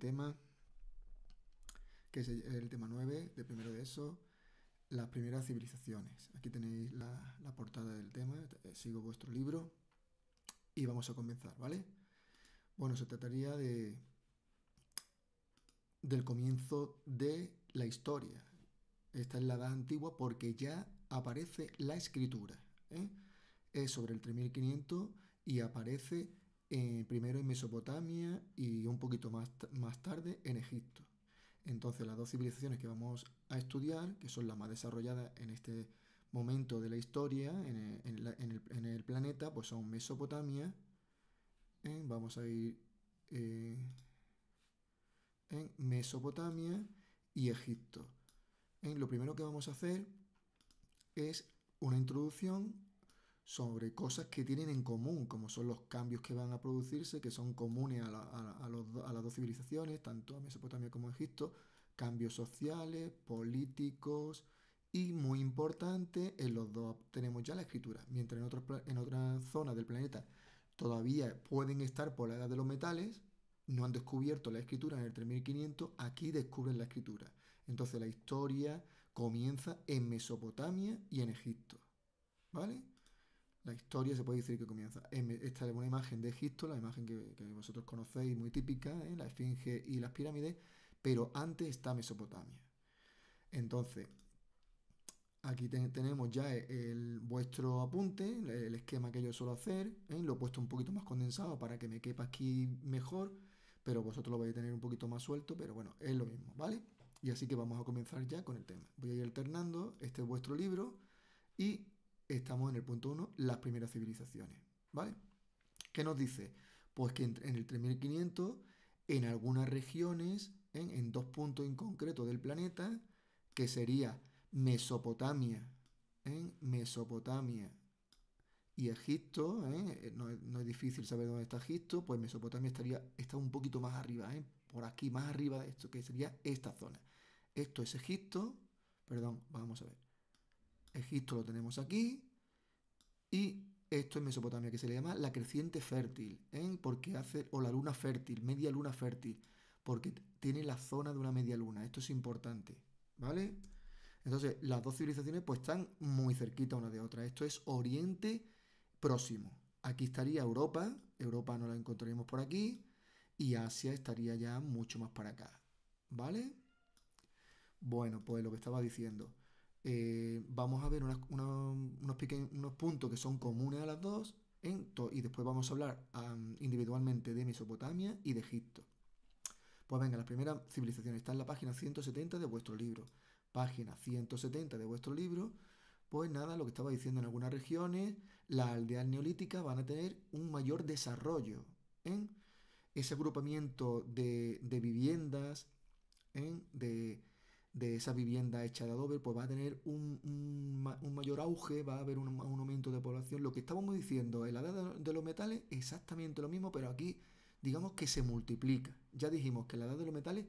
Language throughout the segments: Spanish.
tema, que es el tema 9 de primero de eso, las primeras civilizaciones. Aquí tenéis la portada del tema, sigo vuestro libro y vamos a comenzar, ¿vale? Bueno, se trataría del comienzo de la historia. Esta es la edad antigua porque ya aparece la escritura, ¿eh? Es sobre el 3500 y aparece primero en Mesopotamia y un poquito más tarde en Egipto. Entonces las dos civilizaciones que vamos a estudiar, que son las más desarrolladas en este momento de la historia, en el planeta, pues son Mesopotamia, vamos a ir en Mesopotamia y Egipto. Lo primero que vamos a hacer es una introducción sobre cosas que tienen en común, como son los cambios que van a producirse, que son comunes a las dos civilizaciones, tanto a Mesopotamia como a Egipto, cambios sociales, políticos y, muy importante, en los dos tenemos ya la escritura, mientras en otras zonas del planeta todavía pueden estar por la edad de los metales, no han descubierto la escritura en el 3500, aquí descubren la escritura. Entonces la historia comienza en Mesopotamia y en Egipto, ¿vale? La historia se puede decir que comienza. Esta es una imagen de Egipto, la imagen que vosotros conocéis, muy típica, la Esfinge y las pirámides, pero antes está Mesopotamia. Entonces, aquí tenemos ya vuestro apunte, el esquema que yo suelo hacer, lo he puesto un poquito más condensado para que me quepa aquí mejor, pero vosotros lo vais a tener un poquito más suelto, pero bueno, es lo mismo, ¿vale? Y así que vamos a comenzar ya con el tema. Voy a ir alternando, este es vuestro libro, y estamos en el punto 1, las primeras civilizaciones, ¿vale? ¿Qué nos dice? Pues que en el 3500, en algunas regiones, en dos puntos en concreto del planeta, que sería Mesopotamia, Mesopotamia y Egipto, no es difícil saber dónde está Egipto, pues Mesopotamia está un poquito más arriba, por aquí, más arriba de esto, que sería esta zona. Esto es Egipto, perdón, vamos a ver. Egipto lo tenemos aquí y esto es Mesopotamia, que se le llama la creciente fértil, porque hace, o la luna fértil, media luna fértil, porque tiene la zona de una media luna. Esto es importante, ¿vale? Entonces, las dos civilizaciones pues están muy cerquita una de otra. Esto es Oriente Próximo. Aquí estaría Europa, Europa no la encontraríamos por aquí, y Asia estaría ya mucho más para acá, ¿vale? Bueno, pues lo que estaba diciendo. Vamos a ver unos puntos que son comunes a las dos y después vamos a hablar individualmente de Mesopotamia y de Egipto. Pues venga, la primera civilización está en la página 170 de vuestro libro. Página 170 de vuestro libro. Pues nada, lo que estaba diciendo, en algunas regiones las aldeas neolíticas van a tener un mayor desarrollo. Ese agrupamiento de viviendas, de esa vivienda hecha de adobe, pues va a tener un mayor auge, va a haber un aumento de población. Lo que estábamos diciendo en la edad de los metales, exactamente lo mismo, pero aquí digamos que se multiplica. Ya dijimos que en la edad de los metales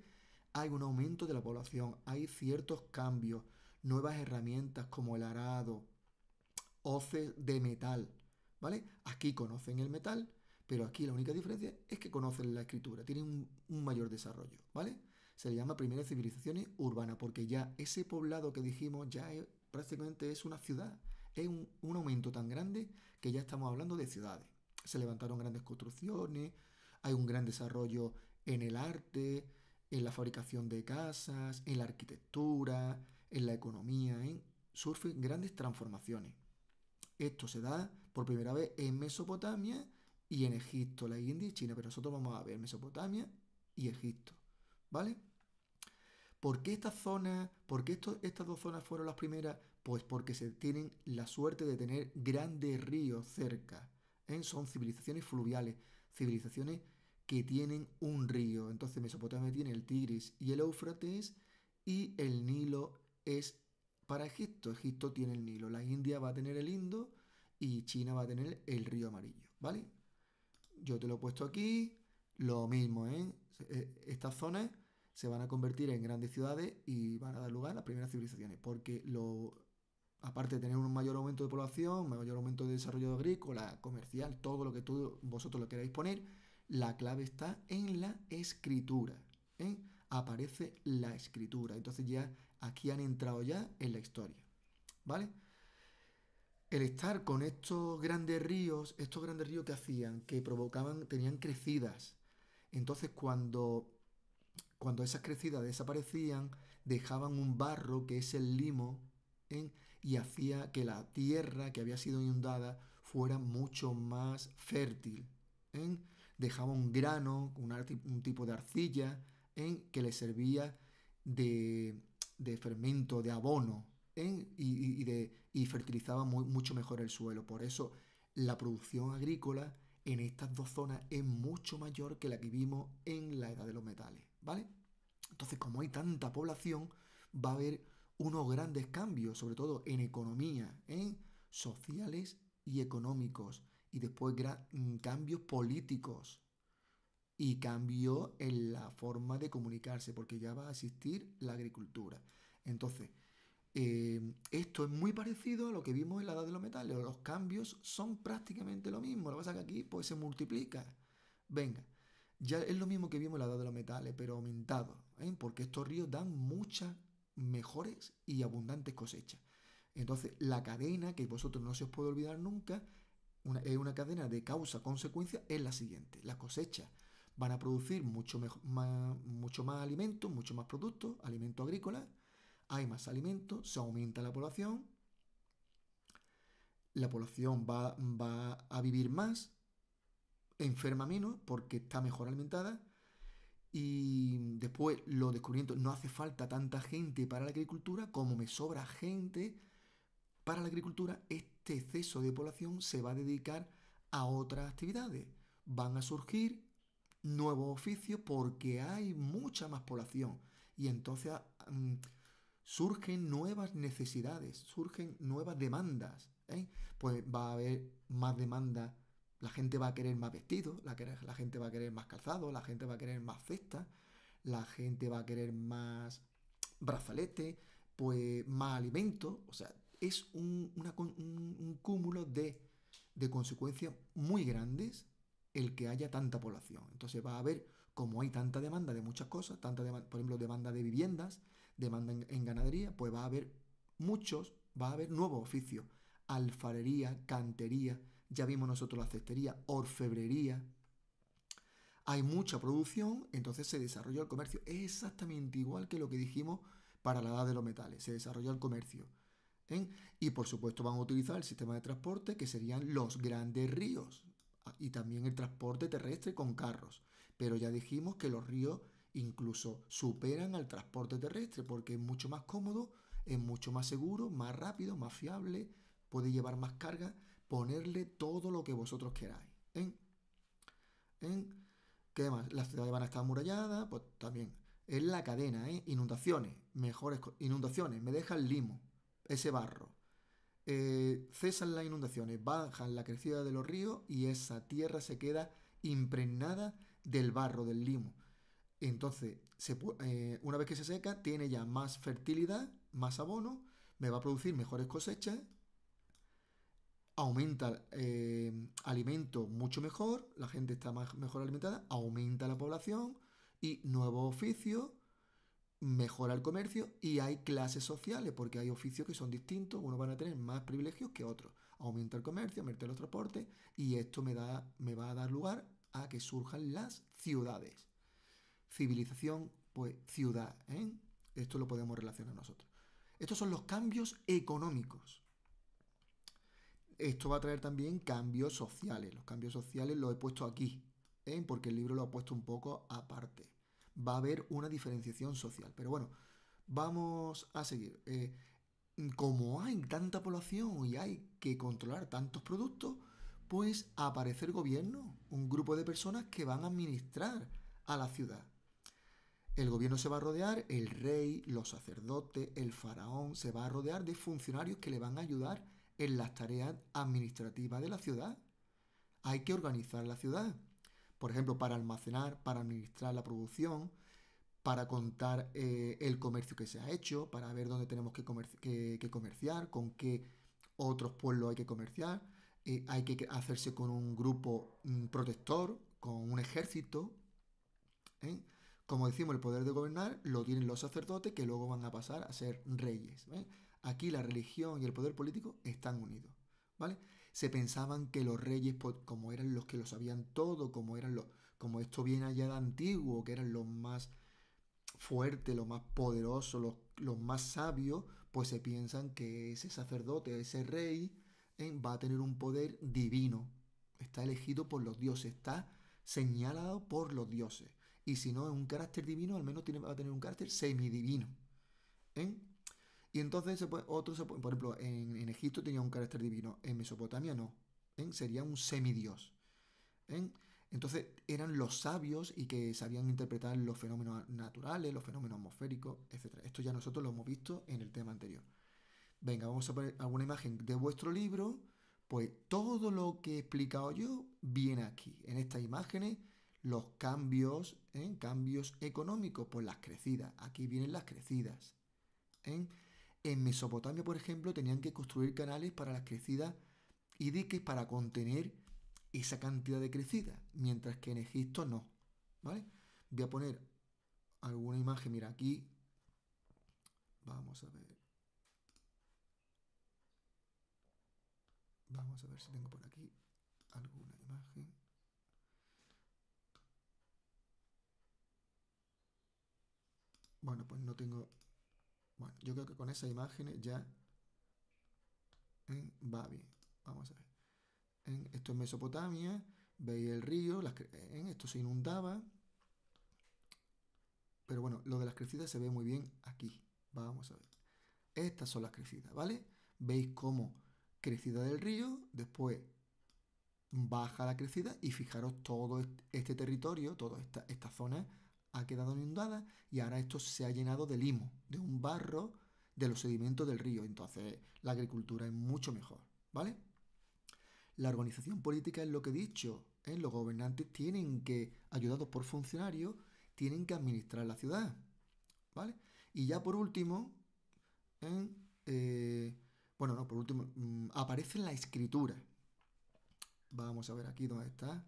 hay un aumento de la población, hay ciertos cambios, nuevas herramientas como el arado, hoces de metal, ¿vale? Aquí conocen el metal, pero aquí la única diferencia es que conocen la escritura, tienen un mayor desarrollo, ¿vale? Se le llama primeras civilizaciones urbanas porque ya ese poblado que dijimos ya prácticamente es una ciudad, es un aumento tan grande que ya estamos hablando de ciudades. Se levantaron grandes construcciones, hay un gran desarrollo en el arte, en la fabricación de casas, en la arquitectura, en la economía, surgen grandes transformaciones. Esto se da por primera vez en Mesopotamia y en Egipto, la India y China, pero nosotros vamos a ver Mesopotamia y Egipto, ¿vale? ¿Por qué estas dos zonas fueron las primeras? Pues porque se tienen la suerte de tener grandes ríos cerca, son civilizaciones fluviales, civilizaciones que tienen un río. Entonces Mesopotamia tiene el Tigris y el Éufrates y el Nilo es para Egipto. Egipto tiene el Nilo, la India va a tener el Indo y China va a tener el río amarillo, ¿vale? Yo te lo he puesto aquí, lo mismo, estas zonas se van a convertir en grandes ciudades y van a dar lugar a las primeras civilizaciones, porque aparte de tener un mayor aumento de población, un mayor aumento de desarrollo agrícola, comercial, todo lo que vosotros lo queráis poner, la clave está en la escritura, ¿eh? Aparece la escritura. Entonces ya aquí han entrado ya en la historia, ¿vale? El estar con estos grandes ríos que hacían, que provocaban, tenían crecidas. Entonces cuando esas crecidas desaparecían, dejaban un barro que es el limo, ¿eh? Y hacía que la tierra que había sido inundada fuera mucho más fértil, ¿eh? Dejaba un grano, un tipo de arcilla, ¿eh? Que le servía de, de fermento, de abono, ¿eh? Y fertilizaba mucho mejor el suelo. Por eso la producción agrícola en estas dos zonas es mucho mayor que la que vimos en la edad de los metales, ¿vale? Entonces, como hay tanta población, va a haber unos grandes cambios, sobre todo en economía, ¿eh? Sociales y económicos, y después cambios políticos y cambio en la forma de comunicarse, porque ya va a existir la agricultura. Entonces, esto es muy parecido a lo que vimos en la edad de los metales. Los cambios son prácticamente lo mismo. Lo que pasa es que aquí pues, se multiplica. Venga, ya es lo mismo que vimos en la edad de los metales, pero aumentado, ¿eh? Porque estos ríos dan muchas mejores y abundantes cosechas. Entonces, la cadena, que vosotros no se os puede olvidar nunca, es una cadena de causa-consecuencia, es la siguiente. Las cosechas van a producir mucho más alimentos, mucho más productos, alimentos agrícolas, hay más alimentos, se aumenta la población va a vivir más, enferma menos porque está mejor alimentada y después los descubrimientos, no hace falta tanta gente para la agricultura, como me sobra gente para la agricultura, este exceso de población se va a dedicar a otras actividades. Van a surgir nuevos oficios porque hay mucha más población y entonces mm, surgen nuevas necesidades, surgen nuevas demandas, ¿eh? Pues va a haber más demanda, la gente va a querer más vestidos, la gente va a querer más calzado, la gente va a querer más cestas, la gente va a querer más brazalete, pues más alimento, o sea, es un cúmulo de consecuencias muy grandes el que haya tanta población. Entonces va a haber, como hay tanta demanda de muchas cosas, por ejemplo, demanda de viviendas, demanda en ganadería, pues va a haber nuevos oficios. Alfarería, cantería, ya vimos nosotros la cestería, orfebrería. Hay mucha producción, entonces se desarrolla el comercio. Es exactamente igual que lo que dijimos para la edad de los metales. Se desarrolla el comercio, ¿eh? Y por supuesto van a utilizar el sistema de transporte que serían los grandes ríos y también el transporte terrestre con carros. Pero ya dijimos que los ríos incluso superan al transporte terrestre porque es mucho más cómodo, es mucho más seguro, más rápido, más fiable, puede llevar más carga, ponerle todo lo que vosotros queráis, ¿eh? ¿Eh? ¿Qué más? Las ciudades van a estar amuralladas, pues también. Es la cadena, ¿eh? Inundaciones, inundaciones, me deja el limo, ese barro. Cesan las inundaciones, bajan la crecida de los ríos y esa tierra se queda impregnada del barro, del limo. Entonces, una vez que se seca, tiene ya más fertilidad, más abono, me va a producir mejores cosechas, aumenta alimento mucho mejor, la gente está mejor alimentada, aumenta la población y nuevos oficios, mejora el comercio y hay clases sociales, porque hay oficios que son distintos, unos van a tener más privilegios que otros. Aumenta el comercio, aumenta los transportes y esto me va a dar lugar a que surjan las ciudades. Civilización, pues ciudad, ¿eh? Esto lo podemos relacionar nosotros. Estos son los cambios económicos. Esto va a traer también cambios sociales. Los cambios sociales los he puesto aquí, ¿eh? Porque el libro lo ha puesto un poco aparte. Va a haber una diferenciación social. Pero bueno, vamos a seguir. Como hay tanta población y hay que controlar tantos productos, pues aparece el gobierno, un grupo de personas que van a administrar a la ciudad. El gobierno se va a rodear, el rey, los sacerdotes, el faraón, se va a rodear de funcionarios que le van a ayudar en las tareas administrativas de la ciudad. Hay que organizar la ciudad, por ejemplo, para almacenar, para administrar la producción, para contar el comercio que se ha hecho, para ver dónde tenemos que comerciar, con qué otros pueblos hay que comerciar. Hay que hacerse con un grupo protector, con un ejército, ¿eh? Como decimos, el poder de gobernar lo tienen los sacerdotes que luego van a pasar a ser reyes. ¿Ves? Aquí la religión y el poder político están unidos. ¿Vale? Se pensaban que los reyes, pues, como eran los que lo sabían todo, como esto viene allá de antiguo, que eran los más fuertes, los más poderosos, los más sabios, pues se piensan que ese sacerdote, ese rey, va a tener un poder divino. Está elegido por los dioses, está señalado por los dioses. Y si no es un carácter divino, al menos va a tener un carácter semidivino. ¿Eh? Y entonces por ejemplo, en Egipto tenía un carácter divino, en Mesopotamia no. Sería un semidios. ¿Eh? Entonces eran los sabios y que sabían interpretar los fenómenos naturales, los fenómenos atmosféricos, etcétera. Esto ya nosotros lo hemos visto en el tema anterior. Venga, vamos a poner alguna imagen de vuestro libro. Pues todo lo que he explicado yo viene aquí. En estas imágenes, los cambios económicos, pues las crecidas. Aquí vienen las crecidas. ¿Eh? En Mesopotamia, por ejemplo, tenían que construir canales para las crecidas y diques para contener esa cantidad de crecida, mientras que en Egipto no. ¿Vale? Voy a poner alguna imagen, mira aquí. Vamos a ver. Vamos a ver si tengo por aquí alguna imagen. Bueno, pues no tengo. Bueno, yo creo que con esas imágenes ya va bien. Vamos a ver. Esto es Mesopotamia. Veis el río. Esto se inundaba. Pero bueno, lo de las crecidas se ve muy bien aquí. Vamos a ver. Estas son las crecidas, ¿vale? Veis cómo crecida del río, después baja la crecida y fijaros todo este territorio, toda esta zona ha quedado inundada y ahora esto se ha llenado de limo, de un barro de los sedimentos del río. Entonces la agricultura es mucho mejor, ¿vale? La organización política es lo que he dicho. Los gobernantes tienen que, ayudados por funcionarios, tienen que administrar la ciudad, ¿vale? Y ya por último, en, bueno, no, por último, aparece la escritura. Vamos a ver aquí dónde está.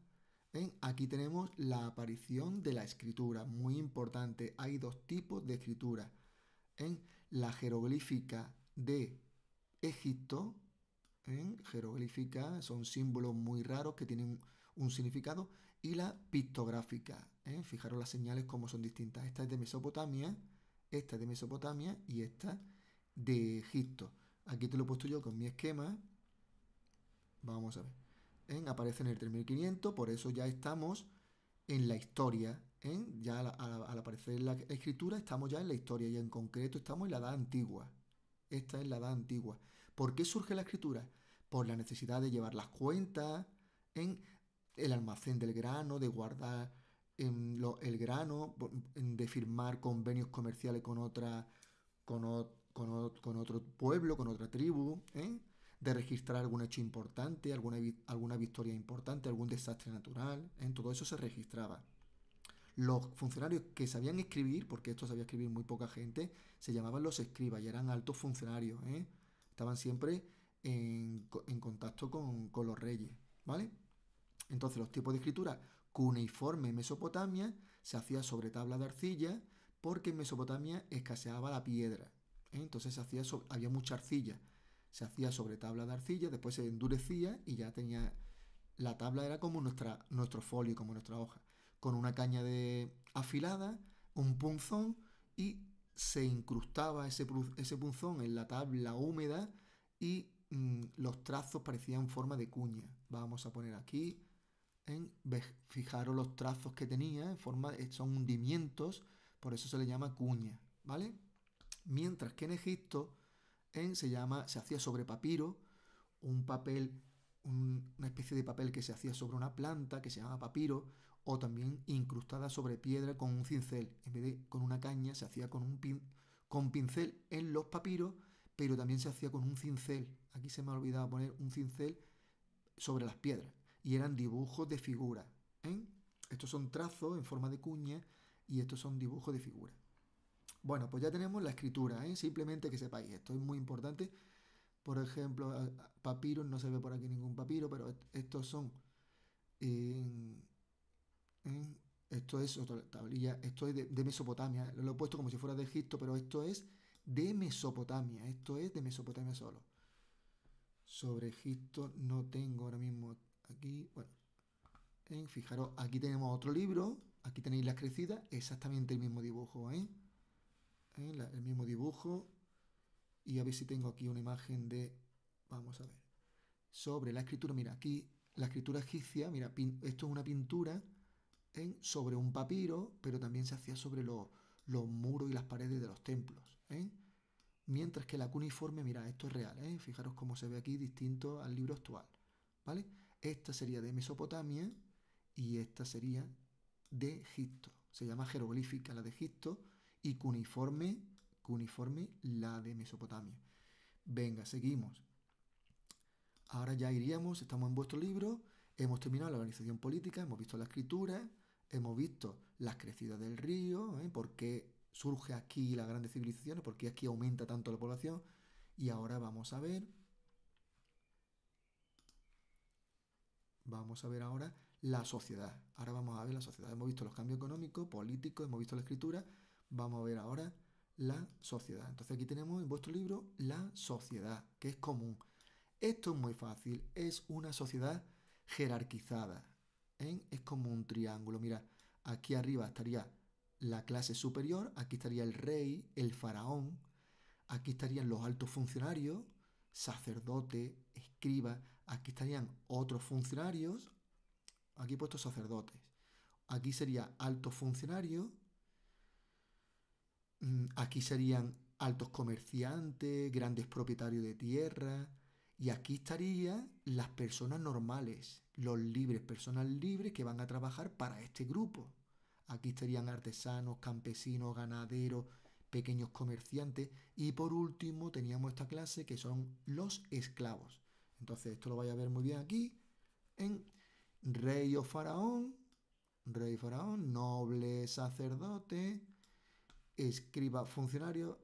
Aquí tenemos la aparición de la escritura, muy importante. Hay dos tipos de escritura. La jeroglífica de Egipto, jeroglífica, son símbolos muy raros que tienen un significado, y la pictográfica. Fijaros las señales como son distintas. Esta es de Mesopotamia, esta es de Mesopotamia y esta de Egipto. Aquí te lo he puesto yo con mi esquema. Vamos a ver. Aparece en el 3500, por eso ya estamos en la historia. Ya al aparecer la escritura estamos ya en la historia y en concreto estamos en la edad antigua. Esta es la edad antigua. ¿Por qué surge la escritura? Por la necesidad de llevar las cuentas en el almacén del grano, de guardar el grano, de firmar convenios comerciales con otra, con otro pueblo, con otra tribu, de registrar algún hecho importante, alguna victoria importante, algún desastre natural, todo eso se registraba. Los funcionarios que sabían escribir, porque esto sabía escribir muy poca gente, se llamaban los escribas y eran altos funcionarios, estaban siempre en contacto con los reyes, ¿vale? Entonces los tipos de escritura cuneiforme en Mesopotamia se hacía sobre tabla de arcilla porque en Mesopotamia escaseaba la piedra. Entonces había mucha arcilla. Se hacía sobre tabla de arcilla, después se endurecía y ya tenía... La tabla era como nuestro folio, como nuestra hoja, con una caña afilada, un punzón y se incrustaba ese punzón en la tabla húmeda y los trazos parecían forma de cuña. Vamos a poner aquí fijaros los trazos que tenía en forma son hundimientos, por eso se le llama cuña, ¿vale? Mientras que en Egipto se hacía sobre papiro, un papel, una especie de papel que se hacía sobre una planta que se llama papiro, o también incrustada sobre piedra con un cincel. En vez de con una caña, se hacía con pincel en los papiros, pero también se hacía con un cincel. Aquí se me ha olvidado poner un cincel sobre las piedras. Y eran dibujos de figuras. Estos son trazos en forma de cuña y estos son dibujos de figuras. Bueno, pues ya tenemos la escritura, simplemente que sepáis, esto es muy importante. Por ejemplo, papiros, no se ve por aquí ningún papiro, pero estos son Esto es otra tablilla, esto es de Mesopotamia. Lo he puesto como si fuera de Egipto, pero esto es de Mesopotamia. Esto es de Mesopotamia solo. Sobre Egipto no tengo ahora mismo aquí. Bueno, fijaros, aquí tenemos otro libro. Aquí tenéis las crecidas, exactamente el mismo dibujo, ¿eh? El mismo dibujo. Y a ver si tengo aquí una imagen de... Vamos a ver. Sobre la escritura, mira, aquí la escritura egipcia, mira, esto es una pintura sobre un papiro, pero también se hacía sobre los muros y las paredes de los templos, ¿eh? Mientras que la cuneiforme, mira, esto es real, ¿eh? Fijaros cómo se ve aquí distinto al libro actual, ¿vale? Esta sería de Mesopotamia y esta sería de Egipto. Se llama jeroglífica la de Egipto y cuneiforme la de Mesopotamia. Venga, seguimos. Ahora ya iríamos, estamos en vuestro libro, hemos terminado la organización política, hemos visto la escritura, hemos visto las crecidas del río, por qué surge aquí las grandes civilizaciones, por qué aquí aumenta tanto la población. Y ahora vamos a ver ahora la sociedad. Ahora vamos a ver la sociedad. Hemos visto los cambios económicos, políticos, hemos visto la escritura, vamos a ver ahora la sociedad. Entonces aquí tenemos en vuestro libro la sociedad, que es común. Esto es muy fácil, es una sociedad jerarquizada, ¿eh? Es como un triángulo. Mira, aquí arriba estaría la clase superior, aquí estaría el rey, el faraón, aquí estarían los altos funcionarios, sacerdote, escriba, aquí estarían otros funcionarios, aquí he puesto sacerdotes, aquí sería altos funcionarios, aquí serían altos comerciantes, grandes propietarios de tierra, y aquí estarían las personas normales, los libres, personas libres que van a trabajar para este grupo. Aquí estarían artesanos, campesinos, ganaderos, pequeños comerciantes, y por último teníamos esta clase que son los esclavos. Entonces esto lo vais a ver muy bien aquí en rey o faraón, noble, sacerdote, escriba, funcionario,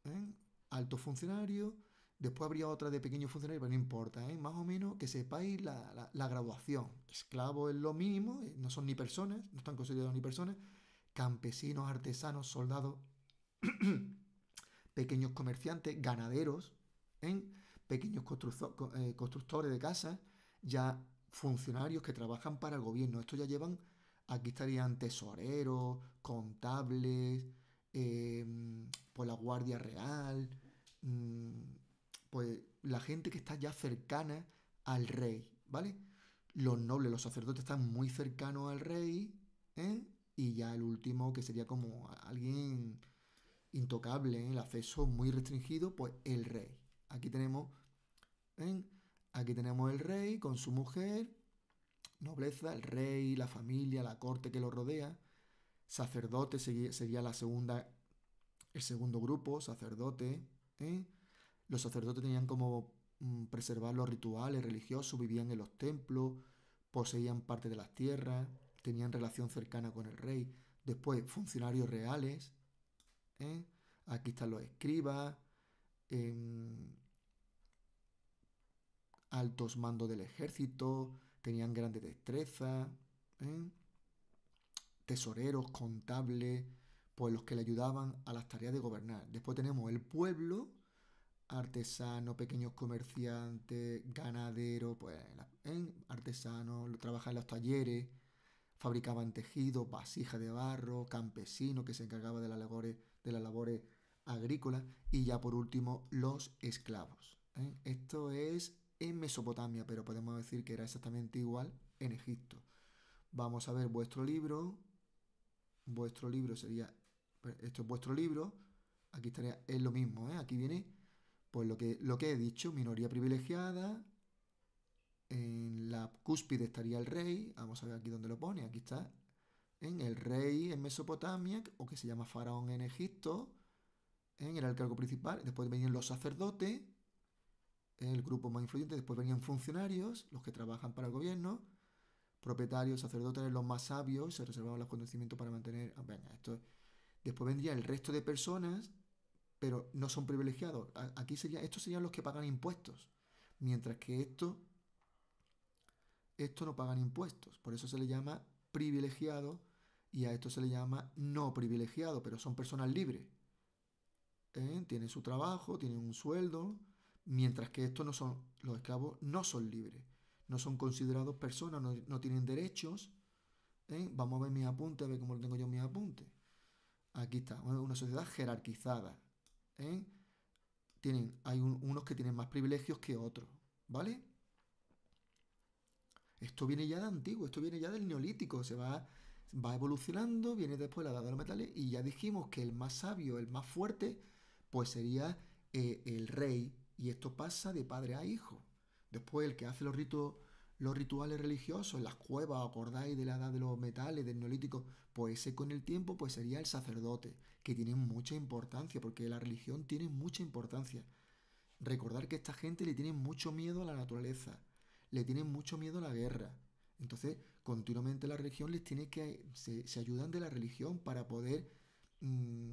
¿eh? Alto funcionario. Después habría otra de pequeño funcionario, pero no importa, ¿eh? Más o menos que sepáis la graduación. Esclavo es lo mínimo, no son ni personas, no están considerados ni personas. Campesinos, artesanos, soldados, pequeños comerciantes, ganaderos, ¿eh? Pequeños constructores de casas, ya funcionarios que trabajan para el gobierno. Estos ya llevan, aquí estarían tesoreros, contables, pues la Guardia Real, mm, pues la gente que está ya cercana al rey, ¿vale? Los nobles, los sacerdotes están muy cercanos al rey, ¿eh? Y ya el último, que sería como alguien intocable, ¿eh? El acceso muy restringido, pues el rey. Aquí tenemos, ¿eh? Aquí tenemos el rey con su mujer, nobleza, el rey, la familia, la corte que lo rodea. Sacerdote sería el segundo grupo, sacerdote, ¿eh? Los sacerdotes tenían como preservar los rituales religiosos, vivían en los templos, poseían parte de las tierras, tenían relación cercana con el rey. Después, funcionarios reales, ¿eh? Aquí están los escribas, em, altos mandos del ejército, tenían grandes destrezas, ¿eh? Tesoreros, contables, pues los que le ayudaban a las tareas de gobernar. Después tenemos el pueblo, artesanos, pequeños comerciantes, ganaderos, pues artesanos, trabajaban en los talleres, fabricaban tejidos, vasijas de barro, campesinos que se encargaban de las labores agrícolas y ya por último los esclavos. Esto es en Mesopotamia, pero podemos decir que era exactamente igual en Egipto. Vamos a ver vuestro libro. Vuestro libro sería, esto es vuestro libro, aquí estaría, es lo mismo, ¿eh? Aquí viene pues lo que he dicho, minoría privilegiada, en la cúspide estaría el rey, vamos a ver aquí dónde lo pone, aquí está, en el rey en Mesopotamia, o que se llama faraón en Egipto, era el cargo principal, después venían los sacerdotes, el grupo más influyente, después venían funcionarios, los que trabajan para el gobierno, propietarios, sacerdotes, los más sabios, se reservaban los conocimientos para mantener, venga, después vendría el resto de personas, pero no son privilegiados. Aquí estos serían los que pagan impuestos, mientras que estos no pagan impuestos. Por eso se le llama privilegiado y a esto se le llama no privilegiado, pero son personas libres. Tienen su trabajo, tienen un sueldo, mientras que estos no son, los esclavos no son libres, no son considerados personas, no tienen derechos. Vamos a ver mis apuntes, a ver cómo lo tengo yo en mis apuntes. Aquí está, una sociedad jerarquizada. ¿eh? Hay unos que tienen más privilegios que otros, ¿vale? Esto viene ya de antiguo, esto viene ya del neolítico, va evolucionando, viene después la edad de los metales y ya dijimos que el más sabio, el más fuerte, pues sería el rey y esto pasa de padre a hijo. Después el que hace los rituales religiosos en las cuevas, ¿acordáis de la edad de los metales, del neolítico? Pues ese con el tiempo pues sería el sacerdote, que tiene mucha importancia, porque la religión tiene mucha importancia. Recordar que esta gente le tiene mucho miedo a la naturaleza, le tienen mucho miedo a la guerra. Entonces, continuamente la religión les tiene que... Se ayudan de la religión para poder mm,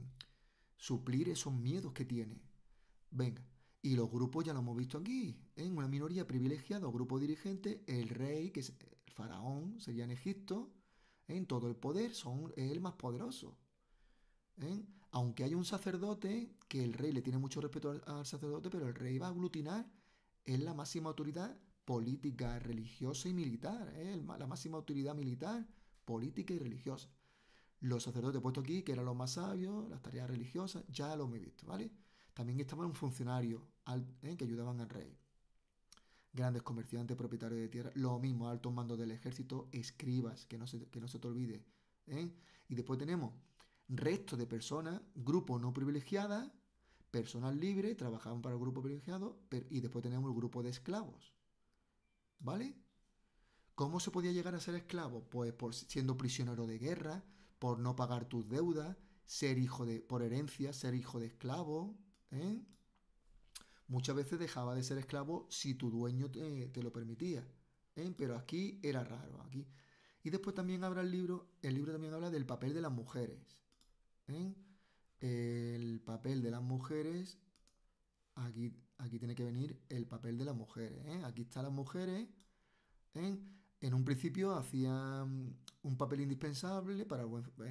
suplir esos miedos que tiene. Venga, y los grupos ya lo hemos visto aquí, en una minoría privilegiada o grupo dirigente, el rey, que es el faraón, sería en Egipto, en todo el poder, es el más poderoso. ¿eh? Aunque hay un sacerdote, que el rey le tiene mucho respeto al sacerdote, pero el rey va a aglutinar, es la máxima autoridad política, religiosa y militar, la máxima autoridad militar, política y religiosa. Los sacerdotes puestos aquí, que eran los más sabios, las tareas religiosas, ya lo hemos visto, ¿vale? También estaban un funcionario que ayudaban al rey. Grandes comerciantes, propietarios de tierra, lo mismo, altos mandos del ejército, escribas, que no se te olvide. ¿eh? Y después tenemos resto de personas, grupo no privilegiadas, personas libres, trabajaban para el grupo privilegiado, y después tenemos el grupo de esclavos. ¿Vale? ¿Cómo se podía llegar a ser esclavo? Pues por siendo prisionero de guerra, por no pagar tus deudas, por herencia, ser hijo de esclavo. ¿eh? Muchas veces dejaba de ser esclavo si tu dueño te lo permitía. Pero aquí era raro. Aquí. Y después también habrá el libro también habla del papel de las mujeres. ¿eh? El papel de las mujeres, aquí tiene que venir el papel de las mujeres. Aquí están las mujeres. ¿eh? En un principio hacían un papel indispensable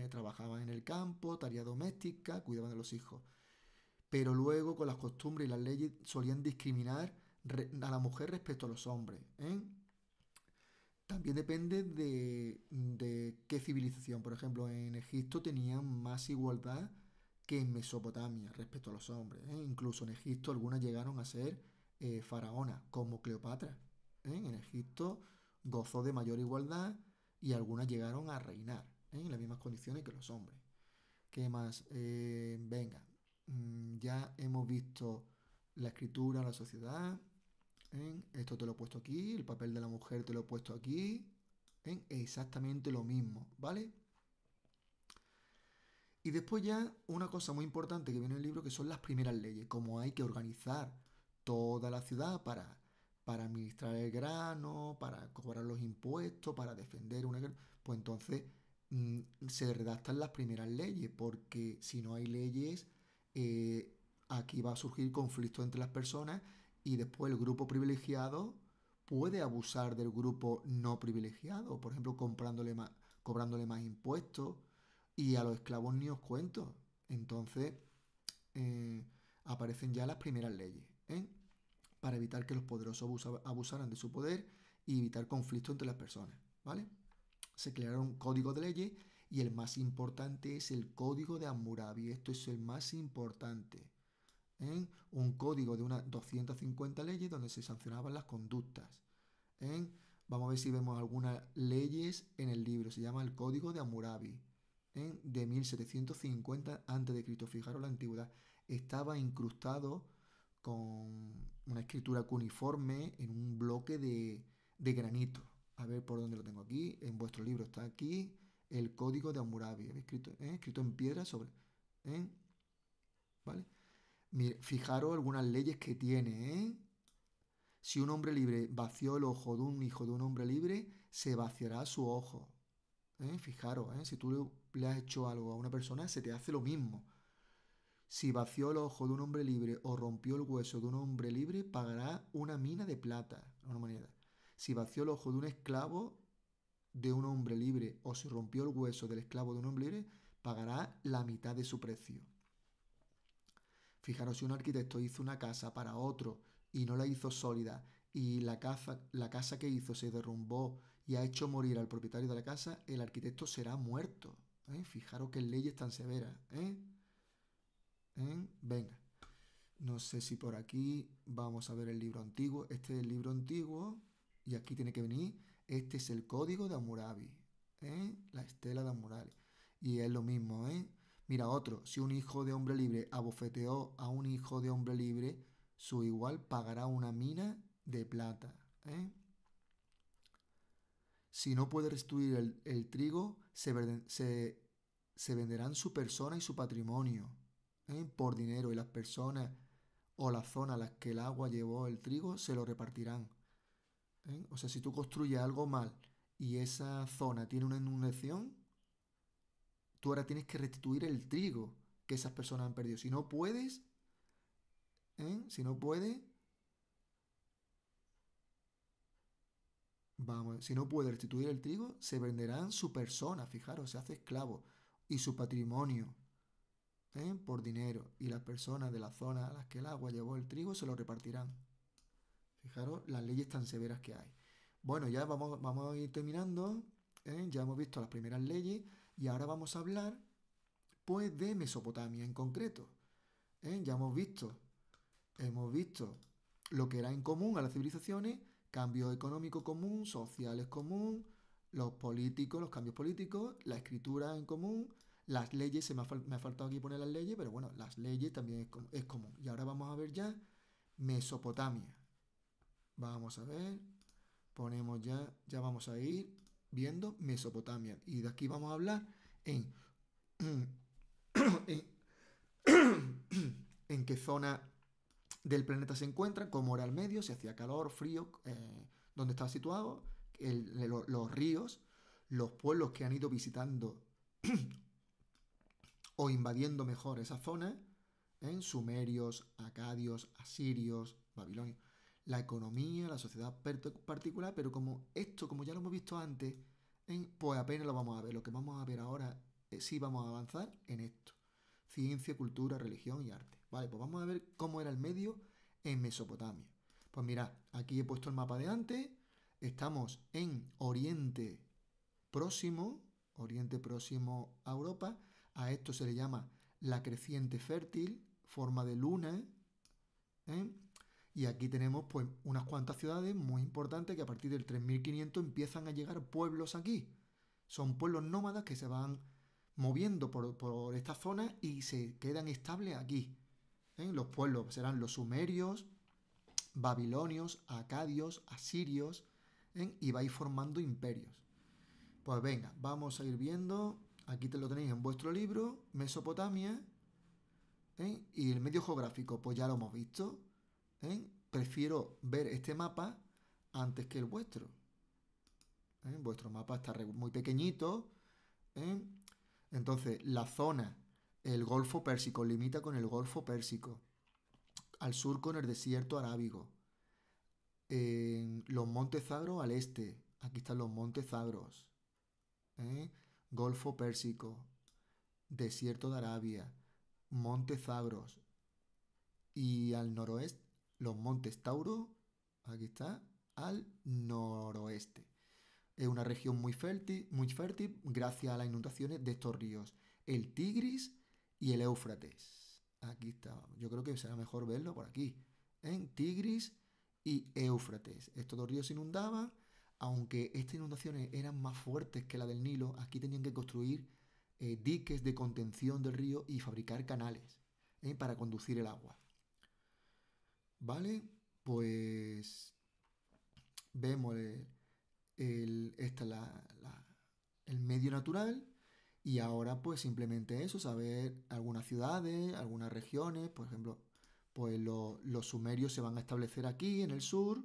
trabajaban en el campo, tarea doméstica, cuidaban de los hijos. Pero luego, con las costumbres y las leyes, solían discriminar a la mujer respecto a los hombres. También depende de qué civilización. Por ejemplo, en Egipto tenían más igualdad que en Mesopotamia respecto a los hombres. Incluso en Egipto algunas llegaron a ser faraonas, como Cleopatra. En Egipto gozó de mayor igualdad y algunas llegaron a reinar en las mismas condiciones que los hombres. ¿Qué más? Venga, ya hemos visto la escritura, la sociedad. Esto te lo he puesto aquí, el papel de la mujer te lo he puesto aquí. Exactamente lo mismo, ¿vale? Y después ya una cosa muy importante que viene en el libro que son las primeras leyes, cómo hay que organizar toda la ciudad para administrar el grano, para cobrar los impuestos, para defender una... Pues entonces se redactan las primeras leyes, porque si no hay leyes, aquí va a surgir conflicto entre las personas y después el grupo privilegiado puede abusar del grupo no privilegiado, por ejemplo, cobrándole más impuestos y a los esclavos ni os cuento. Entonces eh, aparecen ya las primeras leyes, para evitar que los poderosos abusaran de su poder y evitar conflictos entre las personas, ¿vale? Se crearon códigos de leyes y el más importante es el código de Hammurabi. Esto es el más importante. Un código de unas 250 leyes donde se sancionaban las conductas. Vamos a ver si vemos algunas leyes en el libro. Se llama el Código de Hammurabi. De 1750 a.C. Fijaros la antigüedad. Estaba incrustado con una escritura cuneiforme en un bloque de granito. A ver por dónde lo tengo aquí. En vuestro libro está aquí el Código de Hammurabi. Escrito en piedra sobre... ¿Vale? Fijaros algunas leyes que tiene. Si un hombre libre vació el ojo de un hijo de un hombre libre, se vaciará su ojo. Fijaros, si tú le has hecho algo a una persona, se te hace lo mismo. Si vació el ojo de un hombre libre o rompió el hueso de un hombre libre, pagará una mina de plata, una moneda. Si vació el ojo de un esclavo, de un hombre libre o se rompió el hueso del esclavo de un hombre libre, pagará la mitad de su precio. Fijaros, si un arquitecto hizo una casa para otro y no la hizo sólida y la casa que hizo se derrumbó y ha hecho morir al propietario de la casa, el arquitecto será muerto. Fijaros qué leyes tan severas. Venga, no sé si por aquí vamos a ver el libro antiguo. Este es el libro antiguo y aquí tiene que venir. Este es el código de Hammurabi. La estela de Hammurabi. Y es lo mismo, Mira, otro, si un hijo de hombre libre abofeteó a un hijo de hombre libre, su igual pagará una mina de plata. Si no puede restituir el trigo, se venderán su persona y su patrimonio, por dinero, y las personas o la zona a las que el agua llevó el trigo se lo repartirán. O sea, si tú construyes algo mal y esa zona tiene una inundación, tú ahora tienes que restituir el trigo que esas personas han perdido. Si no puedes, si no puedes, vamos, si no puede restituir el trigo, se venderán su persona, fijaros, se hace esclavo, y su patrimonio, por dinero, y las personas de la zona a las que el agua llevó el trigo se lo repartirán. Fijaros las leyes tan severas que hay. Bueno, ya vamos a ir terminando, ya hemos visto las primeras leyes y ahora vamos a hablar pues de Mesopotamia en concreto. Ya hemos visto lo que era en común a las civilizaciones, cambio económico común, sociales común, los políticos, los cambios políticos, la escritura en común, las leyes, me ha faltado aquí poner las leyes, pero bueno, las leyes también es común. Y ahora vamos a ver ya Mesopotamia. Vamos a ver, ponemos ya vamos a ir viendo Mesopotamia. Y de aquí vamos a hablar en, en, en qué zona del planeta se encuentra, cómo era el medio, si hacía calor, frío, dónde estaba situado, los ríos, los pueblos que han ido visitando o invadiendo mejor esa zona, en sumerios, acadios, asirios, babilonios, la economía, la sociedad particular, pero como ya lo hemos visto antes, pues apenas lo vamos a ver. Lo que vamos a ver ahora, sí vamos a avanzar en esto. Ciencia, cultura, religión y arte. Vale, pues vamos a ver cómo era el medio en Mesopotamia. Pues mirad, aquí he puesto el mapa de antes. Estamos en Oriente Próximo a Europa. A esto se le llama la creciente fértil, forma de luna. Y aquí tenemos pues unas cuantas ciudades muy importantes que a partir del 3500 empiezan a llegar pueblos aquí. Son pueblos nómadas que se van moviendo por esta zona y se quedan estables aquí. Los pueblos serán los sumerios, babilonios, acadios, asirios, y vais formando imperios. Pues venga, vamos a ir viendo. Aquí te lo tenéis en vuestro libro, Mesopotamia. Y el medio geográfico, pues ya lo hemos visto. Prefiero ver este mapa antes que el vuestro. Vuestro mapa está muy pequeñito. Entonces, la zona, el Golfo Pérsico, limita con el Golfo Pérsico. Al sur con el desierto arábigo. Los Montes Zagros al este. Aquí están los Montes Zagros. Golfo Pérsico. Desierto de Arabia. Montes Zagros. Y al noroeste, los Montes Tauro. Aquí está. Al noroeste. Es una región muy fértil gracias a las inundaciones de estos ríos. El Tigris y el Éufrates. Aquí está. Yo creo que será mejor verlo por aquí. Tigris y Éufrates. Estos dos ríos se inundaban, aunque estas inundaciones eran más fuertes que la del Nilo. Aquí tenían que construir diques de contención del río y fabricar canales para conducir el agua. ¿Vale? Pues vemos el medio natural. Y ahora pues simplemente eso, saber algunas ciudades, algunas regiones, por ejemplo, pues los sumerios se van a establecer aquí en el sur,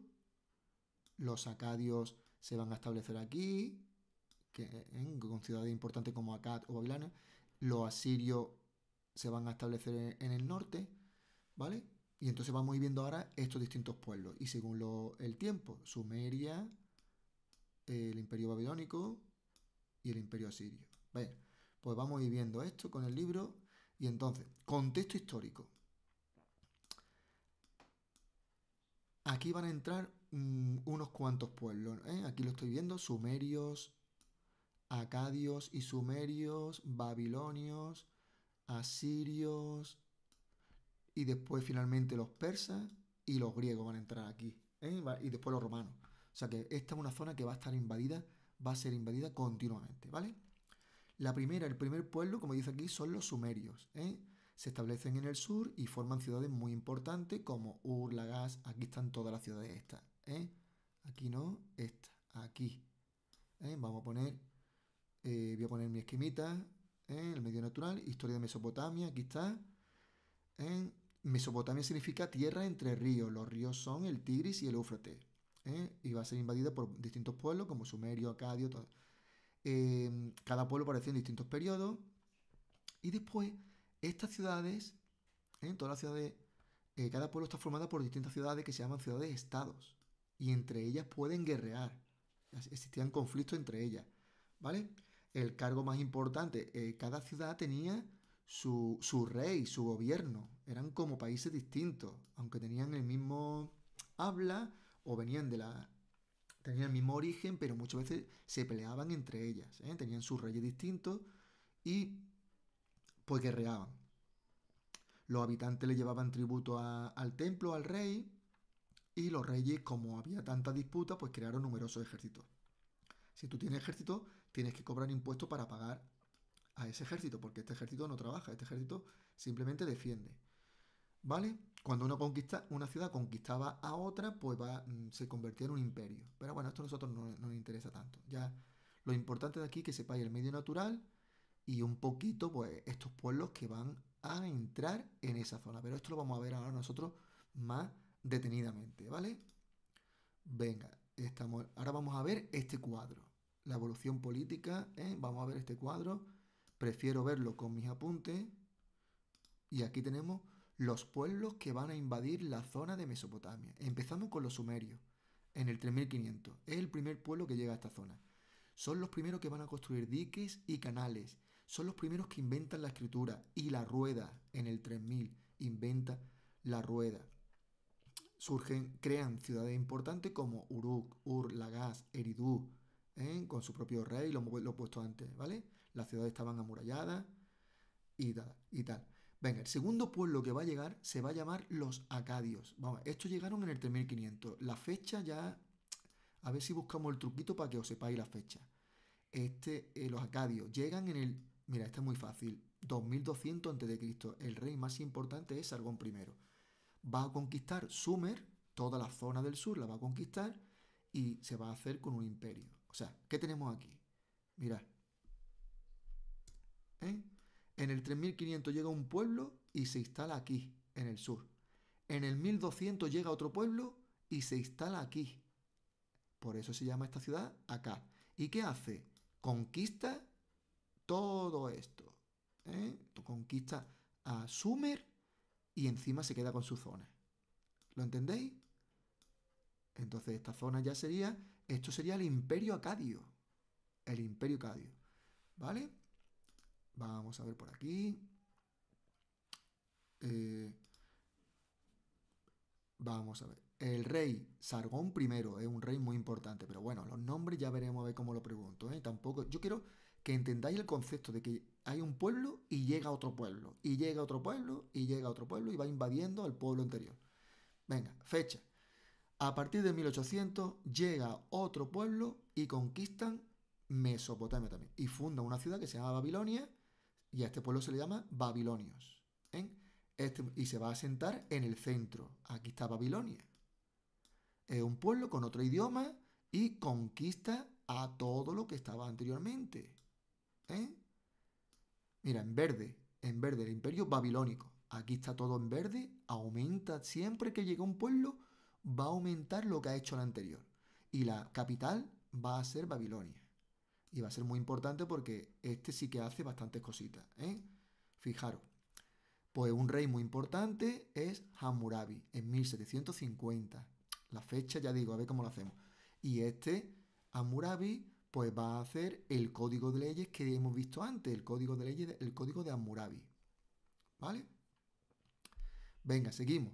los acadios se van a establecer aquí, con ciudades importantes como Akkad o Babilonia, los asirios se van a establecer en el norte, ¿vale? Y entonces vamos a ir viendo ahora estos distintos pueblos, y según el tiempo, Sumeria, el imperio babilónico y el imperio asirio. Venga, pues vamos a ir viendo esto con el libro. Y entonces, contexto histórico. Aquí van a entrar unos cuantos pueblos, ¿eh? Aquí lo estoy viendo, sumerios, acadios y sumerios, babilonios, asirios, y después finalmente los persas y los griegos van a entrar aquí, ¿eh? Y después los romanos. O sea que esta es una zona que va a estar invadida, va a ser invadida continuamente, ¿vale? El primer pueblo, como dice aquí, son los sumerios, ¿eh? Se establecen en el sur y forman ciudades muy importantes como Ur, Lagash. Aquí están todas las ciudades estas, ¿eh? Aquí no, esta, aquí, ¿eh? Vamos a poner, voy a poner mi esquemita, el medio natural, historia de Mesopotamia, aquí está. ¿Eh? Mesopotamia significa tierra entre ríos. Los ríos son el Tigris y el Éufrates, ¿eh? Y va a ser invadida por distintos pueblos como Sumerio, Acadio, todo. Cada pueblo apareció en distintos periodos. Y después, estas ciudades, todas las ciudades, cada pueblo está formada por distintas ciudades que se llaman ciudades-estados. Y entre ellas pueden guerrear. Existían conflictos entre ellas, ¿vale? El cargo más importante, cada ciudad tenía su rey, su gobierno. Eran como países distintos, aunque tenían el mismo habla o venían de la... Tenían el mismo origen, pero muchas veces se peleaban entre ellas, ¿eh? Tenían sus reyes distintos y pues guerreaban. Los habitantes le llevaban tributo al templo, al rey, y los reyes, como había tanta disputa, pues crearon numerosos ejércitos. Si tú tienes ejército, tienes que cobrar impuestos para pagar a ese ejército, porque este ejército no trabaja, este ejército simplemente defiende. ¿Vale? Cuando una ciudad conquistaba a otra, pues se convertía en un imperio. Pero bueno, esto a nosotros no nos interesa tanto. Ya lo importante de aquí es que sepáis el medio natural y un poquito, pues, estos pueblos que van a entrar en esa zona. Pero esto lo vamos a ver ahora nosotros más detenidamente, ¿vale? Venga, ahora vamos a ver este cuadro. La evolución política, ¿eh? Vamos a ver este cuadro. Prefiero verlo con mis apuntes. Y aquí tenemos los pueblos que van a invadir la zona de Mesopotamia. Empezamos con los sumerios, en el 3500. Es el primer pueblo que llega a esta zona. Son los primeros que van a construir diques y canales. Son los primeros que inventan la escritura y la rueda. En el 3000 inventa la rueda. Crean ciudades importantes como Uruk, Ur, Lagash, Eridu, con su propio rey, lo he puesto antes, ¿vale? Las ciudades estaban amuralladas y tal, y tal. Venga, el segundo pueblo que va a llegar se va a llamar los acadios. Vamos, estos llegaron en el 3500. La fecha ya... A ver si buscamos el truquito para que os sepáis la fecha. Los acadios llegan en el... Mira, este es muy fácil. 2200 a.C. El rey más importante es Sargón I. Va a conquistar Sumer, toda la zona del sur la va a conquistar y se va a hacer con un imperio. O sea, ¿qué tenemos aquí? Mirad. ¿Eh? En el 3500 llega un pueblo y se instala aquí, en el sur. En el 1200 llega otro pueblo y se instala aquí. Por eso se llama esta ciudad acá. ¿Y qué hace? Conquista todo esto. Conquista a Sumer y encima se queda con su zona. ¿Lo entendéis? Entonces esta zona ya sería... Esto sería el Imperio Acadio. El Imperio Acadio. ¿Vale? Vamos a ver por aquí. Vamos a ver. El rey Sargón I es un rey muy importante, pero bueno, los nombres ya veremos a ver cómo lo pregunto. Tampoco. Yo quiero que entendáis el concepto de que hay un pueblo y llega otro pueblo, y llega otro pueblo, y llega otro pueblo, y va invadiendo al pueblo anterior. Venga, fecha. A partir de 1800 llega otro pueblo y conquistan Mesopotamia también. Y fundan una ciudad que se llama Babilonia, y a este pueblo se le llama Babilonios. Y se va a asentar en el centro. Aquí está Babilonia. Es un pueblo con otro idioma y conquista a todo lo que estaba anteriormente. Mira, en verde el imperio babilónico. Aquí está todo en verde, aumenta siempre que llega un pueblo, va a aumentar lo que ha hecho el anterior. Y la capital va a ser Babilonia. Y va a ser muy importante porque este sí que hace bastantes cositas. Fijaros. Pues un rey muy importante es Hammurabi, en 1750. La fecha, ya digo, a ver cómo lo hacemos. Y Hammurabi pues va a hacer el código de leyes que hemos visto antes, el código de leyes, el código de Hammurabi. ¿Vale? Venga, seguimos.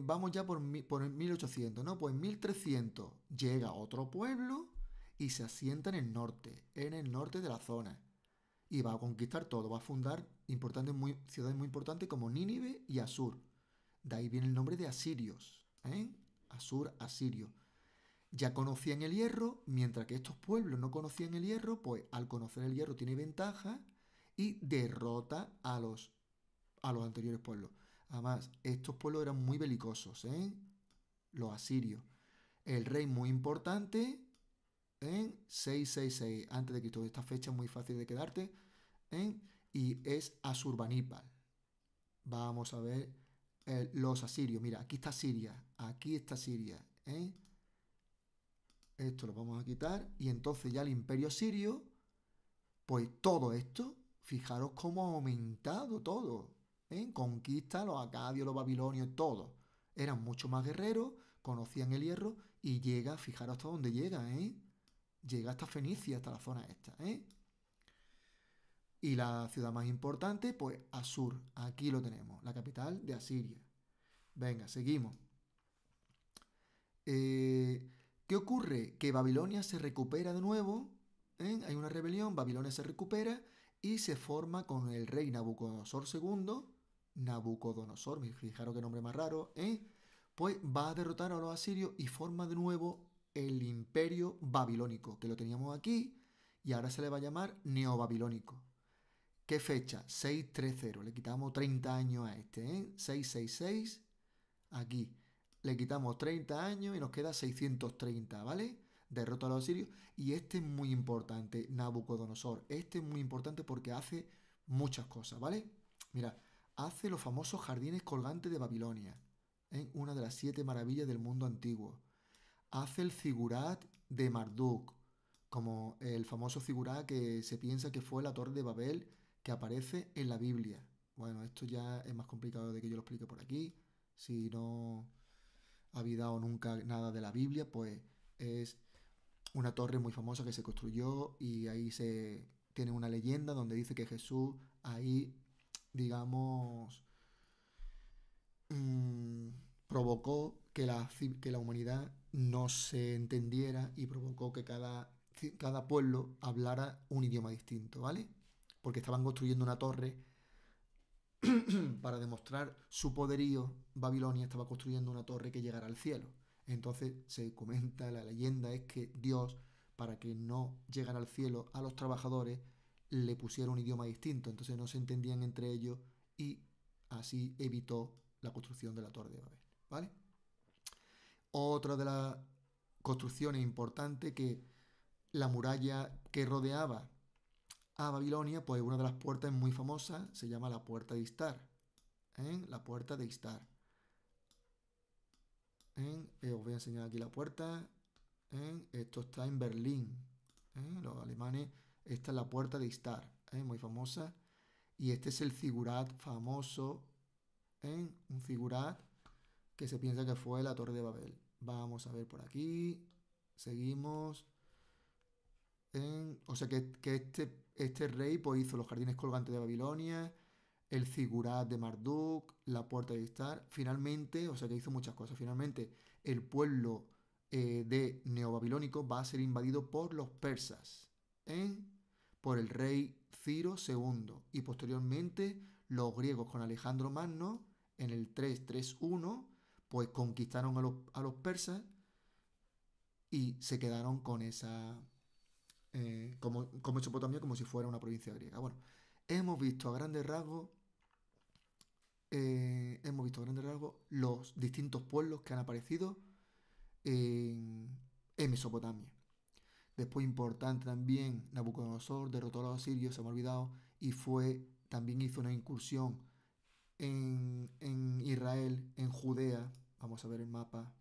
Vamos ya por el 1800, ¿no? Pues en 1300 llega otro pueblo y se asienta en el norte de la zona. Y va a conquistar todo, va a fundar ciudades muy importantes como Nínive y Asur. De ahí viene el nombre de asirios, ¿eh? Asur, asirio. Ya conocían el hierro, mientras que estos pueblos no conocían el hierro, pues al conocer el hierro tiene ventaja y derrota a los anteriores pueblos. Además, estos pueblos eran muy belicosos, ¿eh? Los asirios. El rey muy importante en 666 antes de Cristo. Esta fecha es muy fácil de quedarte, ¿eh? Y es Asurbanipal. Vamos a ver los asirios. Mira, aquí está Siria, aquí está Siria, ¿eh? Esto lo vamos a quitar y entonces ya el imperio asirio, pues todo esto, fijaros cómo ha aumentado todo, ¿eh? Conquista los acadios, los babilonios, todo. Eran mucho más guerreros, conocían el hierro y llega, fijaros hasta dónde llega, ¿eh? Llega hasta Fenicia, hasta la zona esta, ¿eh? Y la ciudad más importante, pues Asur, aquí lo tenemos, la capital de Asiria. Venga, seguimos. ¿Qué ocurre? Que Babilonia se recupera de nuevo, ¿eh? Hay una rebelión, Babilonia se recupera y se forma con el rey Nabucodonosor II, Nabucodonosor, fijaros qué nombre más raro, ¿eh? Pues va a derrotar a los asirios y forma de nuevo el imperio babilónico, que lo teníamos aquí y ahora se le va a llamar neobabilónico. ¿Qué fecha? 630, le quitamos 30 años a este, ¿eh? 666, aquí. Le quitamos 30 años y nos queda 630, ¿vale? Derrota a los asirios. Y este es muy importante, Nabucodonosor. Este es muy importante porque hace muchas cosas, ¿vale? Mira, hace los famosos jardines colgantes de Babilonia, ¿eh? Una de las 7 maravillas del mundo antiguo. Hace el figurat de Marduk, como el famoso figurat que se piensa que fue la Torre de Babel que aparece en la Biblia. Bueno, esto ya es más complicado de que yo lo explique por aquí. Si no habéis dado nunca nada de la Biblia, pues es una torre muy famosa que se construyó y ahí se tiene una leyenda donde dice que Jesús ahí, digamos, mmm, provocó que la humanidad no se entendiera y provocó que cada pueblo hablara un idioma distinto, ¿vale? Porque estaban construyendo una torre para demostrar su poderío. Babilonia estaba construyendo una torre que llegara al cielo. Entonces se comenta, la leyenda es que Dios, para que no llegara al cielo a los trabajadores, le pusiera un idioma distinto. Entonces no se entendían entre ellos y así evitó la construcción de la Torre de Babel. ¿Vale? Otra de las construcciones importantes que la muralla que rodeaba a Babilonia, pues una de las puertas muy famosas se llama la Puerta de Istar. ¿Eh? La Puerta de Istar. Os voy a enseñar aquí la puerta. Esto está en Berlín. Los alemanes, esta es la Puerta de Istar, muy famosa. Y este es el figurat famoso, un figurat que se piensa que fue la Torre de Babel. Vamos a ver por aquí. Seguimos. O sea que este rey pues, hizo los jardines colgantes de Babilonia, el figurat de Marduk, la puerta de Istar. Finalmente, o sea que hizo muchas cosas. Finalmente, el pueblo de neobabilónico va a ser invadido por los persas, ¿eh? Por el rey Ciro II. Y posteriormente, los griegos con Alejandro Magno, en el 331, pues conquistaron a los persas y se quedaron con esa como Mesopotamia, como si fuera una provincia griega. Bueno, hemos visto a grandes rasgos, los distintos pueblos que han aparecido en Mesopotamia. Después, importante también, Nabucodonosor derrotó a los asirios, se me ha olvidado, y también hizo una incursión en Israel, en Judea. Vamos a ver el mapa.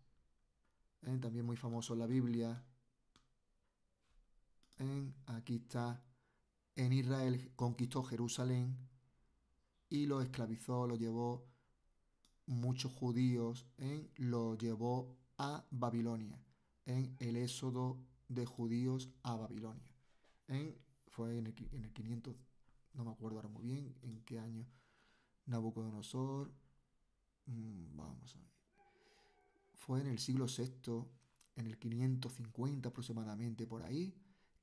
También muy famoso en la Biblia. Aquí está. En Israel conquistó Jerusalén y lo esclavizó, lo llevó muchos judíos, lo llevó a Babilonia en el Éxodo de judíos a Babilonia. Fue en el 500, no me acuerdo ahora muy bien en qué año, Nabucodonosor, vamos a ver, fue en el siglo VI, en el 550 aproximadamente, por ahí,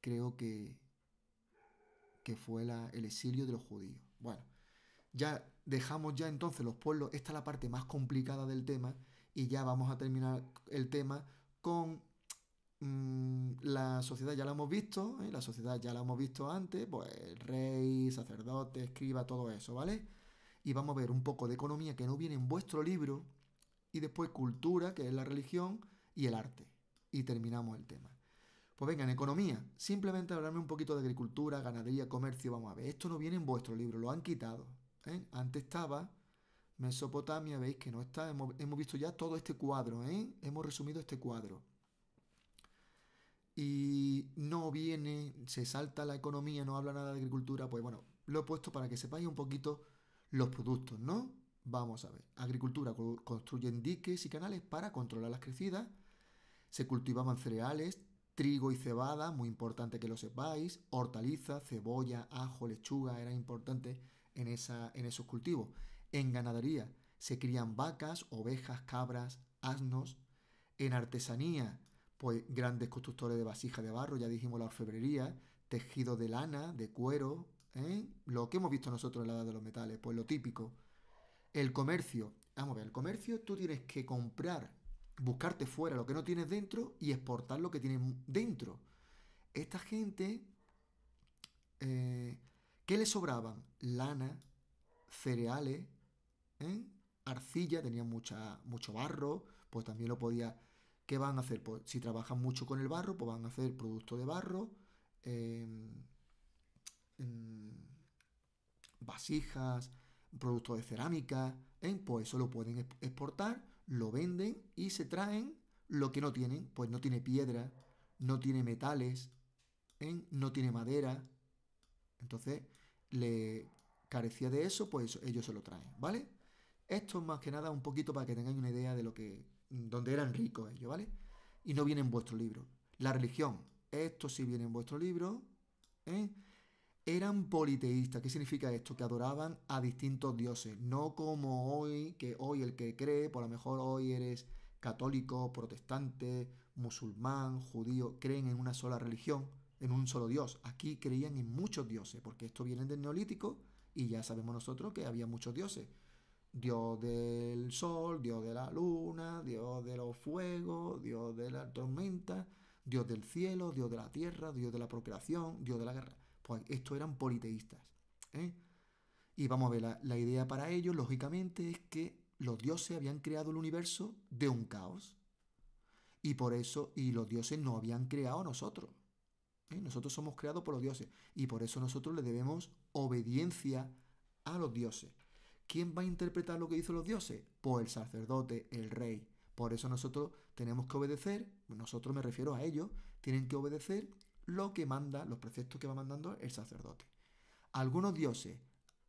creo que fue el exilio de los judíos. Bueno, ya dejamos ya entonces los pueblos, esta es la parte más complicada del tema, y ya vamos a terminar el tema con la sociedad. Ya la hemos visto, la sociedad ya la hemos visto antes, pues el rey, sacerdote, escriba, todo eso, ¿vale? Y vamos a ver un poco de economía que no viene en vuestro libro, y después cultura, que es la religión, y el arte. Y terminamos el tema. Pues venga, en economía, simplemente hablarme un poquito de agricultura, ganadería, comercio, vamos a ver. Esto no viene en vuestro libro, lo han quitado. Antes estaba Mesopotamia, veis que no está, hemos visto ya todo este cuadro, hemos resumido este cuadro. Y no viene, se salta la economía, no habla nada de agricultura, pues bueno, lo he puesto para que sepáis un poquito los productos, ¿no? Vamos a ver, agricultura, construyen diques y canales para controlar las crecidas, se cultivaban cereales, trigo y cebada, muy importante que lo sepáis, hortalizas, cebolla, ajo, lechuga, era importante en esos cultivos. En ganadería se crían vacas, ovejas, cabras, asnos. En artesanía, pues grandes constructores de vasijas de barro, ya dijimos la orfebrería, tejido de lana, de cuero, lo que hemos visto nosotros en la edad de los metales, pues lo típico. El comercio, vamos a ver, el comercio tú tienes que comprar, buscarte fuera lo que no tienes dentro y exportar lo que tienes dentro. Esta gente, ¿qué le sobraban? Lana, cereales, ¿eh? Arcilla, tenían mucho barro, pues también lo podía. ¿Qué van a hacer? Pues si trabajan mucho con el barro, pues van a hacer producto de barro, eh, vasijas, productos de cerámica, pues eso lo pueden exportar, lo venden y se traen lo que no tienen, pues no tiene piedra, no tiene metales, no tiene madera, entonces le carecía de eso, pues ellos se lo traen, ¿vale? Esto es más que nada un poquito para que tengáis una idea de lo que, donde eran ricos ellos, ¿vale? Y no viene en vuestro libro. La religión, esto sí viene en vuestro libro, ¿eh? Eran politeístas. ¿Qué significa esto? Que adoraban a distintos dioses. No como hoy, que hoy el que cree, por lo mejor hoy eres católico, protestante, musulmán, judío, creen en una sola religión, en un solo dios. Aquí creían en muchos dioses, porque esto viene del neolítico y ya sabemos nosotros que había muchos dioses. Dios del sol, Dios de la luna, Dios de los fuegos, Dios de la tormenta, Dios del cielo, Dios de la tierra, Dios de la procreación, Dios de la guerra. Pues estos eran politeístas. ¿eh? Y vamos a ver, la idea para ellos, lógicamente, es que los dioses habían creado el universo de un caos. Y por eso, y los dioses no habían creado a nosotros. Nosotros somos creados por los dioses. Y por eso nosotros le debemos obediencia a los dioses. ¿Quién va a interpretar lo que dicen los dioses? Pues el sacerdote, el rey. Por eso nosotros tenemos que obedecer, nosotros me refiero a ellos, tienen que obedecer lo que manda, los preceptos que va mandando el sacerdote. Algunos dioses,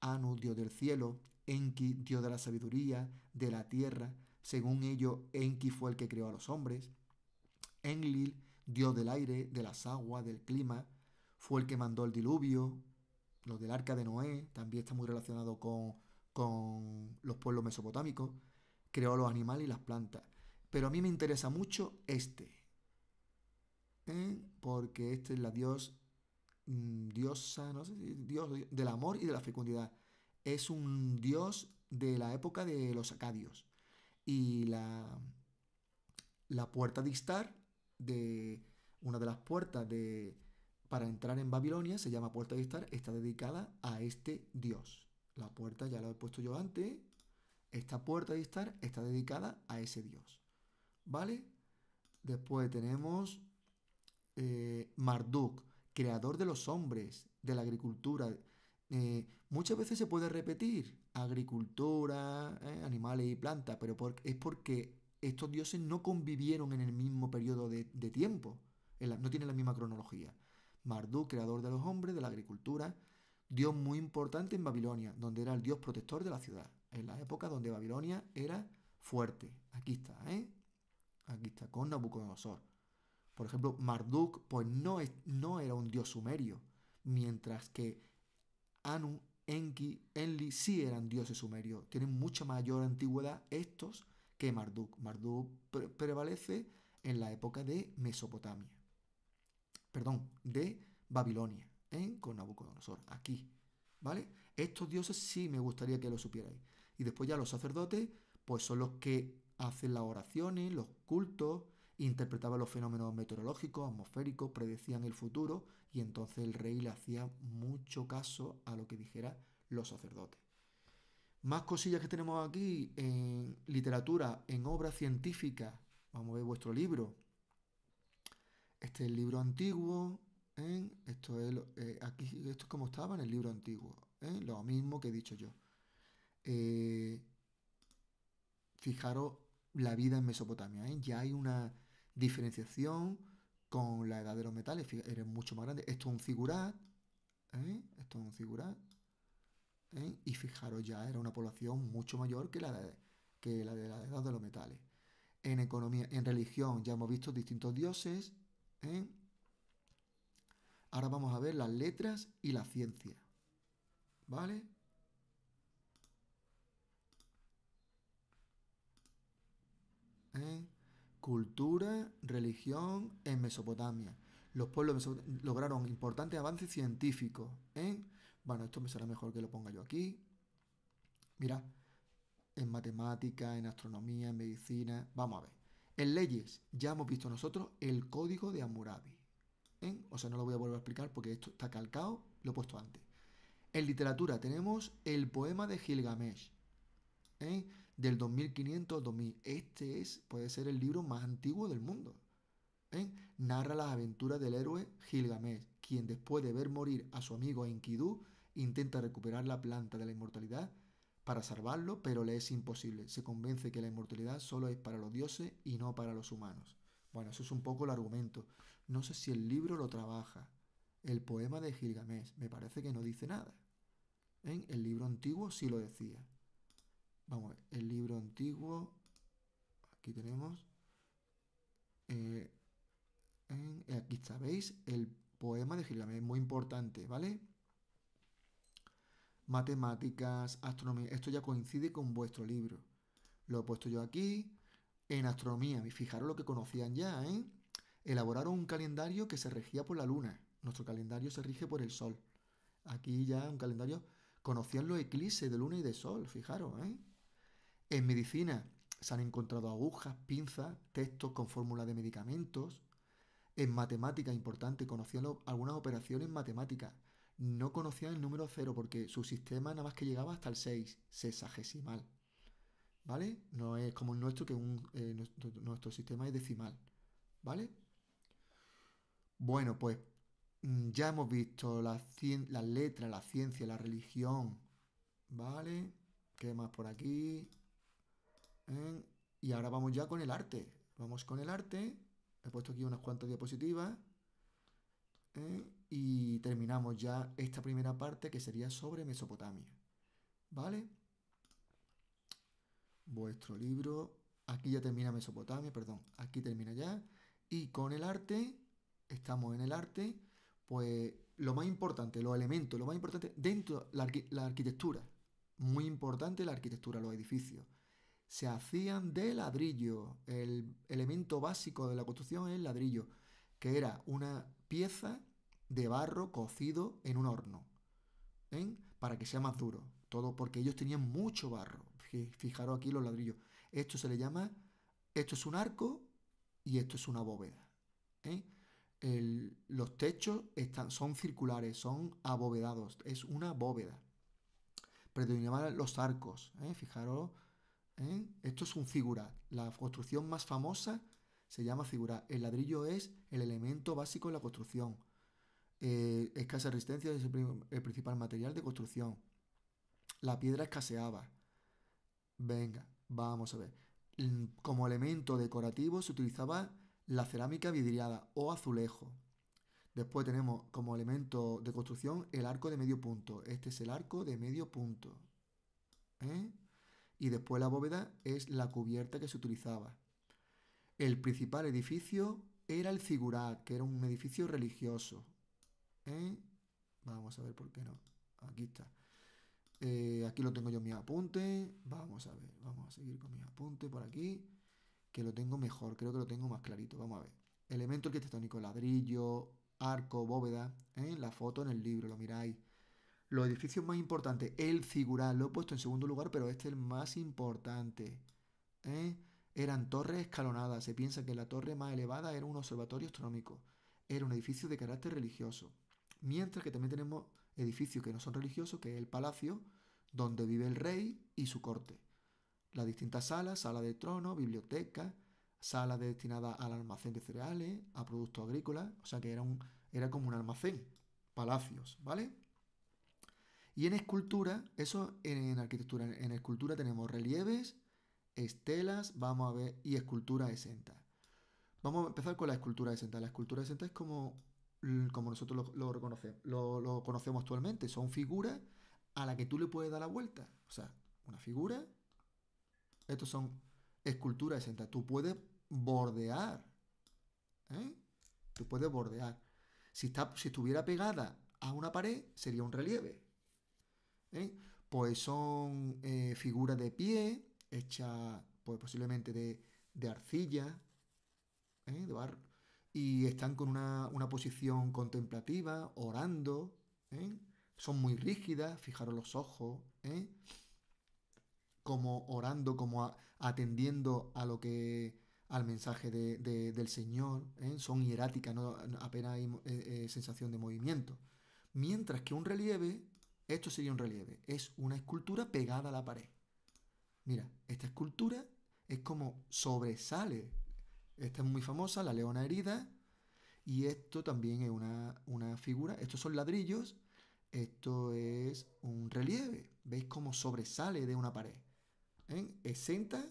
Anu, dios del cielo, Enki, dios de la sabiduría, de la tierra, según ellos, Enki fue el que creó a los hombres, Enlil, dios del aire, de las aguas, del clima, fue el que mandó el diluvio, lo del arca de Noé, también está muy relacionado con los pueblos mesopotámicos, creó los animales y las plantas. Pero a mí me interesa mucho porque este es la diosa, no sé si dios del amor y de la fecundidad. Es un dios de la época de los acadios. Y la puerta de Istar, de una de las puertas para entrar en Babilonia, se llama puerta de Istar, está dedicada a este dios. La puerta ya la he puesto yo antes. Esta puerta de Istar está dedicada a ese dios. ¿Vale? Después tenemos Marduk, creador de los hombres, de la agricultura. Muchas veces se puede repetir agricultura, animales y plantas, pero es porque estos dioses no convivieron en el mismo periodo de tiempo, no tienen la misma cronología. Marduk, creador de los hombres, de la agricultura, dios muy importante en Babilonia, donde era el dios protector de la ciudad, en la época donde Babilonia era fuerte. Aquí está, con Nabucodonosor. Por ejemplo, Marduk, pues no era un dios sumerio, mientras que Anu, Enki, Enlil sí eran dioses sumerios. Tienen mucha mayor antigüedad estos que Marduk. Marduk prevalece en la época de Mesopotamia. Perdón, de Babilonia, con Nabucodonosor, aquí. ¿Vale? Estos dioses sí me gustaría que lo supierais. Y después ya los sacerdotes, pues son los que hacen las oraciones, los cultos, interpretaban los fenómenos meteorológicos, atmosféricos, predecían el futuro y entonces el rey le hacía mucho caso a lo que dijera los sacerdotes. Más cosillas que tenemos aquí en literatura, en obras científicas. Vamos a ver vuestro libro. Este es el libro antiguo. Esto es aquí, esto es como estaba en el libro antiguo. Lo mismo que he dicho yo. Eh, Fijaros la vida en Mesopotamia. Ya hay una diferenciación con la edad de los metales. Eres mucho más grande. Esto es un figurat. Esto es un figurat. Y fijaros, ya era una población mucho mayor que la de la edad de los metales. En economía, en religión, ya hemos visto distintos dioses. ¿eh? Ahora vamos a ver las letras y la ciencia. ¿Vale? ¿Eh? Cultura, religión en Mesopotamia. Los pueblos lograron importantes avances científicos. Bueno, esto me será mejor que lo ponga yo aquí. Mira, en matemática, en astronomía, en medicina. Vamos a ver. En leyes, ya hemos visto nosotros el código de Hammurabi. O sea, no lo voy a volver a explicar porque esto está calcado, lo he puesto antes. En literatura tenemos el poema de Gilgamesh, del 2500 al 2000. Este puede ser el libro más antiguo del mundo. Narra las aventuras del héroe Gilgamesh, quien después de ver morir a su amigo Enkidu, intenta recuperar la planta de la inmortalidad para salvarlo, pero le es imposible. Se convence que la inmortalidad solo es para los dioses y no para los humanos. Bueno, eso es un poco el argumento. No sé si el libro lo trabaja. El poema de Gilgamesh, me parece que no dice nada. El libro antiguo sí lo decía. Vamos a ver, el libro antiguo, aquí tenemos, eh, aquí está, ¿veis? El poema de Gilgamesh, muy importante, ¿vale? Matemáticas, astronomía, esto ya coincide con vuestro libro. Lo he puesto yo aquí. En astronomía, fijaros lo que conocían ya, Elaboraron un calendario que se regía por la luna. Nuestro calendario se rige por el sol. Aquí ya un calendario. Conocían los eclipses de luna y de sol, fijaros, En medicina se han encontrado agujas, pinzas, textos con fórmulas de medicamentos. En matemática, importante, conocían algunas operaciones matemáticas. No conocían el número cero porque su sistema nada más que llegaba hasta el 6, sexagesimal. ¿Vale? No es como el nuestro, que nuestro sistema es decimal. ¿Vale? Bueno, pues ya hemos visto las letras, la ciencia, la religión. ¿Vale? ¿Qué más por aquí? Y ahora vamos ya con el arte. Vamos con el arte. He puesto aquí unas cuantas diapositivas. Y terminamos ya esta primera parte que sería sobre Mesopotamia. ¿Vale? Vuestro libro. Aquí ya termina Mesopotamia, perdón. Aquí termina ya. Y con el arte, estamos en el arte, pues lo más importante, los elementos, lo más importante dentro, la arquitectura. Muy importante la arquitectura, los edificios. Se hacían de ladrillo. El elemento básico de la construcción es el ladrillo, que era una pieza de barro cocido en un horno, para que sea más duro. Todo porque ellos tenían mucho barro. Fijaros aquí los ladrillos. Esto se le llama, esto es un arco y esto es una bóveda. ¿eh? Los techos son circulares, son abovedados. Es una bóveda. Predominaban los arcos. Fijaros. Esto es un figurat. La construcción más famosa se llama figurat. El ladrillo es el elemento básico de la construcción. Escasa resistencia es el principal material de construcción. La piedra escaseaba. Venga, vamos a ver. Como elemento decorativo se utilizaba la cerámica vidriada o azulejo. Después tenemos como elemento de construcción el arco de medio punto. Este es el arco de medio punto. Y después la bóveda es la cubierta que se utilizaba. El principal edificio era el Zigurat, que era un edificio religioso. ¿Eh? Vamos a ver por qué no. Aquí está. Aquí lo tengo yo en mis apuntes. Vamos a ver, vamos a seguir con mis apuntes por aquí, que lo tengo mejor, creo que lo tengo más clarito. Vamos a ver. Elemento arquitectónico, ladrillo, arco, bóveda. La foto en el libro, lo miráis. Los edificios más importantes, el Zigurat, lo he puesto en segundo lugar, pero este es el más importante. ¿eh? Eran torres escalonadas. Se piensa que la torre más elevada era un observatorio astronómico. Era un edificio de carácter religioso. Mientras que también tenemos edificios que no son religiosos, que es el palacio, donde vive el rey y su corte. Las distintas salas, sala de trono, biblioteca, salas destinadas al almacén de cereales, a productos agrícolas, o sea que era como un almacén, palacios, ¿vale? Y en escultura, eso en arquitectura, en escultura tenemos relieves, estelas, vamos a ver, y escultura exenta. Vamos a empezar con la escultura exenta. La escultura exenta es como nosotros lo conocemos actualmente. Son figuras a las que tú le puedes dar la vuelta. O sea, una figura. Estos son esculturas exentas. Tú puedes bordear. ¿eh? Tú puedes bordear. Si estuviera pegada a una pared, sería un relieve. ¿eh? Pues son figuras de pie, hechas pues, posiblemente de arcilla, de barro, y están con una posición contemplativa, orando. ¿eh? Son muy rígidas, fijaros los ojos, como orando, como atendiendo a lo que al mensaje del Señor, son hieráticas, no, apenas hay sensación de movimiento. Mientras que un relieve, esto sería un relieve, es una escultura pegada a la pared. Mira, esta escultura es como sobresale. Esta es muy famosa, la leona herida, y esto también es una figura. Estos son ladrillos, esto es un relieve. ¿Veis cómo sobresale de una pared? Exenta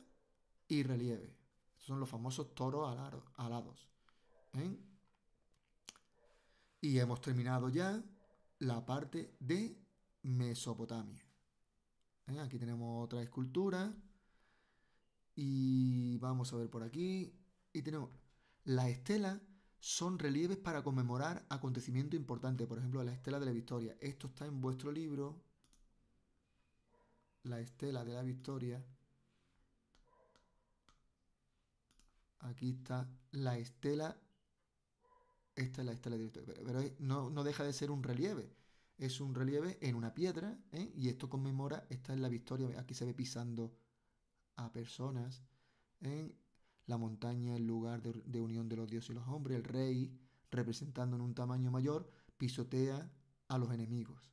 y relieve. Estos son los famosos toros alados. ¿eh? Y hemos terminado ya la parte de Mesopotamia. Aquí tenemos otra escultura. Y vamos a ver por aquí. Y tenemos las estelas son relieves para conmemorar acontecimientos importantes. Por ejemplo, la estela de la Victoria. Esto está en vuestro libro. La estela de la Victoria. Aquí está la estela. Esta es la estela de la Victoria. Pero no deja de ser un relieve. Es un relieve en una piedra. Y esto conmemora. Esta es la Victoria. Aquí se ve pisando a personas. En la montaña, el lugar de unión de los dioses y los hombres, el rey, representando en un tamaño mayor, pisotea a los enemigos.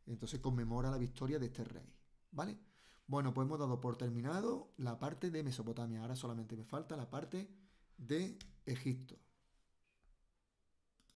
Entonces conmemora la victoria de este rey. ¿Vale? Bueno, pues hemos dado por terminado la parte de Mesopotamia. Ahora solamente me falta la parte de Egipto.